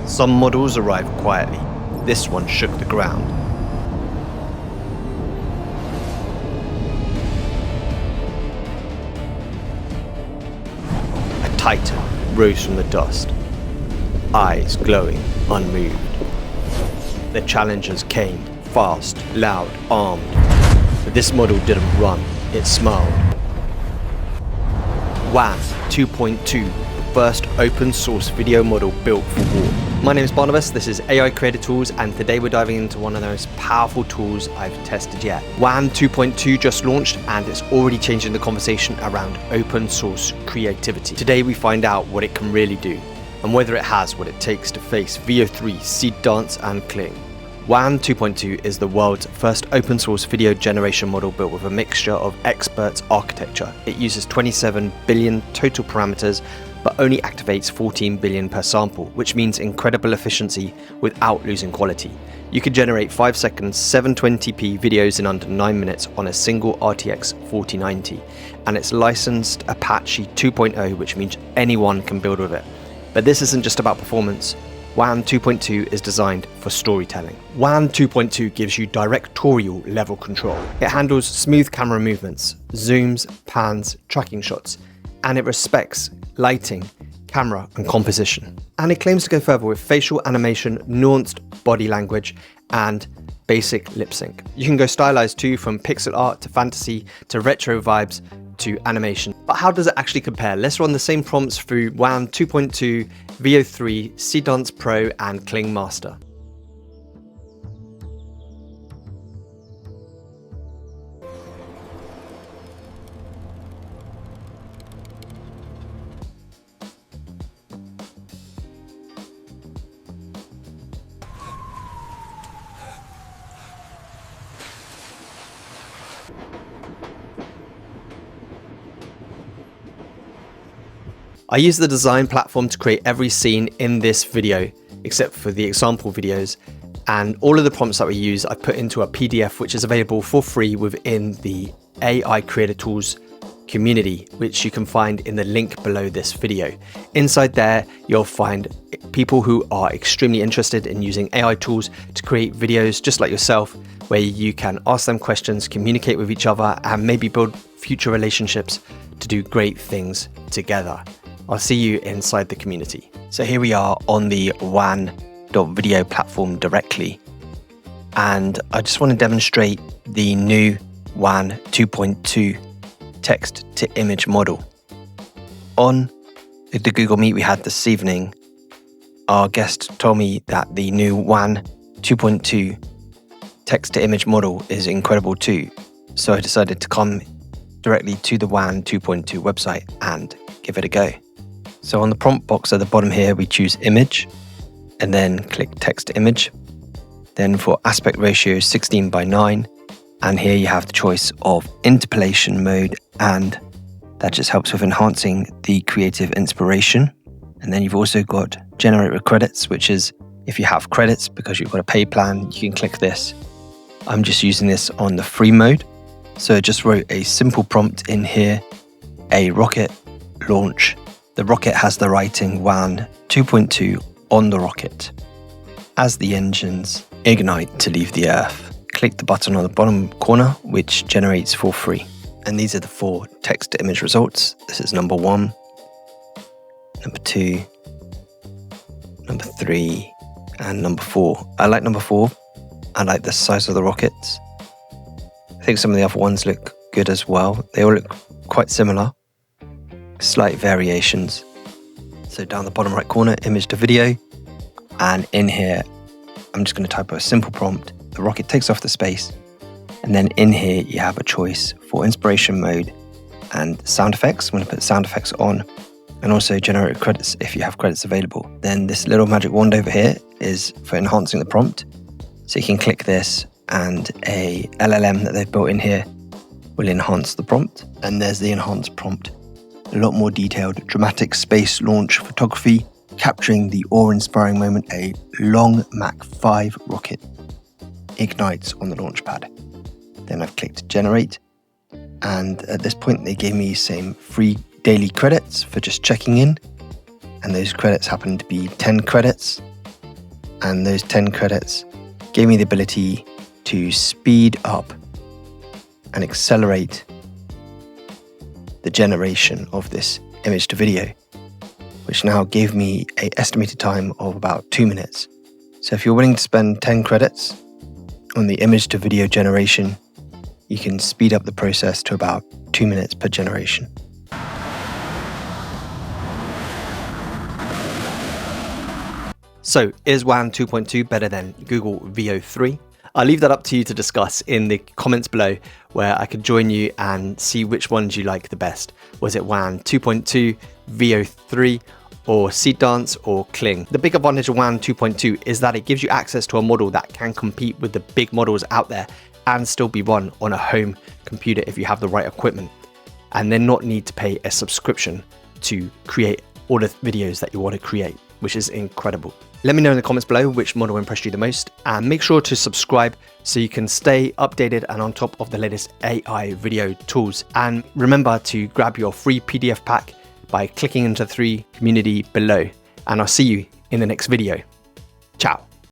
Some models arrive quietly. This one shook the ground. A titan rose from the dust, eyes glowing, unmoved. The challengers came, fast, loud, armed. But this model didn't run, it smiled. WAN 2.2, the first open source video model built for war. My name is Barnabas, this is AI Creator Tools, and today we're diving into one of the most powerful tools I've tested yet. WAN 2.2 just launched, and it's already changing the conversation around open source creativity. Today we find out what it can really do, and whether it has what it takes to face VO3, Seedance, and Kling. WAN 2.2 is the world's first open source video generation model built with a mixture of experts architecture. It uses 27 billion total parameters, but only activates 14 billion per sample, which means incredible efficiency without losing quality. You can generate 5 seconds 720p videos in under 9 minutes on a single RTX 4090, and it's licensed Apache 2.0, which means anyone can build with it. But this isn't just about performance. WAN 2.2 is designed for storytelling. WAN 2.2 gives you directorial level control. It handles smooth camera movements, zooms, pans, tracking shots, and it respects lighting, camera, and composition. And it claims to go further with facial animation, nuanced body language, and basic lip sync. You can go stylized too, from pixel art to fantasy to retro vibes to animation. But how does it actually compare? Let's run the same prompts through WAN 2.2, VO3, Seedance Pro, and Kling Master. I use the design platform to create every scene in this video, except for the example videos, and all of the prompts that we use I put into a PDF which is available for free within the AI Creator Tools community, which you can find in the link below this video. Inside there, you'll find people who are extremely interested in using AI tools to create videos just like yourself, where you can ask them questions, communicate with each other, and maybe build future relationships to do great things together. I'll see you inside the community. So here we are on the WAN.video platform directly. And I just want to demonstrate the new WAN 2.2 text to image model. On the Google Meet we had this evening, our guest told me that the new WAN 2.2 text to image model is incredible too. So I decided to come directly to the WAN 2.2 website and give it a go. So on the prompt box at the bottom here, we choose image and then click text to image. Then for aspect ratio 16:9, and here you have the choice of interpolation mode, and that just helps with enhancing the creative inspiration. And then you've also got generate with credits, which is if you have credits because you've got a paid plan, you can click this. I'm just using this on the free mode. So I just wrote a simple prompt in here, a rocket launch. The rocket has the writing WAN 2.2 on the rocket. As the engines ignite to leave the Earth, click the button on the bottom corner, which generates for free. And these are the 4 text to image results. This is number 1, number 2, number 3, and number 4. I like number 4. I like the size of the rockets. I think some of the other ones look good as well. They all look quite similar. Slight variations. So down the bottom right corner, image to video, and in here I'm just going to type a simple prompt. The rocket takes off the space, and then in here you have a choice for inspiration mode and sound effects. I'm going to put sound effects on, and also generate credits if you have credits available. Then this little magic wand over here is for enhancing the prompt, so you can click this and a LLM that they've built in here will enhance the prompt. And there's the enhanced prompt. A lot more detailed, dramatic space launch photography, capturing the awe-inspiring moment a long Mach 5 rocket ignites on the launch pad. Then I've clicked generate, and at this point they gave me some free daily credits for just checking in, and those credits happen to be 10 credits. and those 10 credits gave me the ability to speed up and accelerate the generation of this image to video, which now gave me an estimated time of about 2 minutes. So if you're willing to spend 10 credits on the image to video generation, you can speed up the process to about 2 minutes per generation. So is WAN 2.2 better than Google Veo 3? I'll leave that up to you to discuss in the comments below, where I could join you and see which ones you like the best. Was it WAN 2.2, Veo 3, or Seedance or Kling? The big advantage of WAN 2.2 is that it gives you access to a model that can compete with the big models out there and still be run on a home computer if you have the right equipment, and then not need to pay a subscription to create all the videos that you want to create, which is incredible. Let me know in the comments below which model impressed you the most, and make sure to subscribe so you can stay updated and on top of the latest AI video tools. And remember to grab your free PDF pack by clicking into the community below, and I'll see you in the next video. Ciao.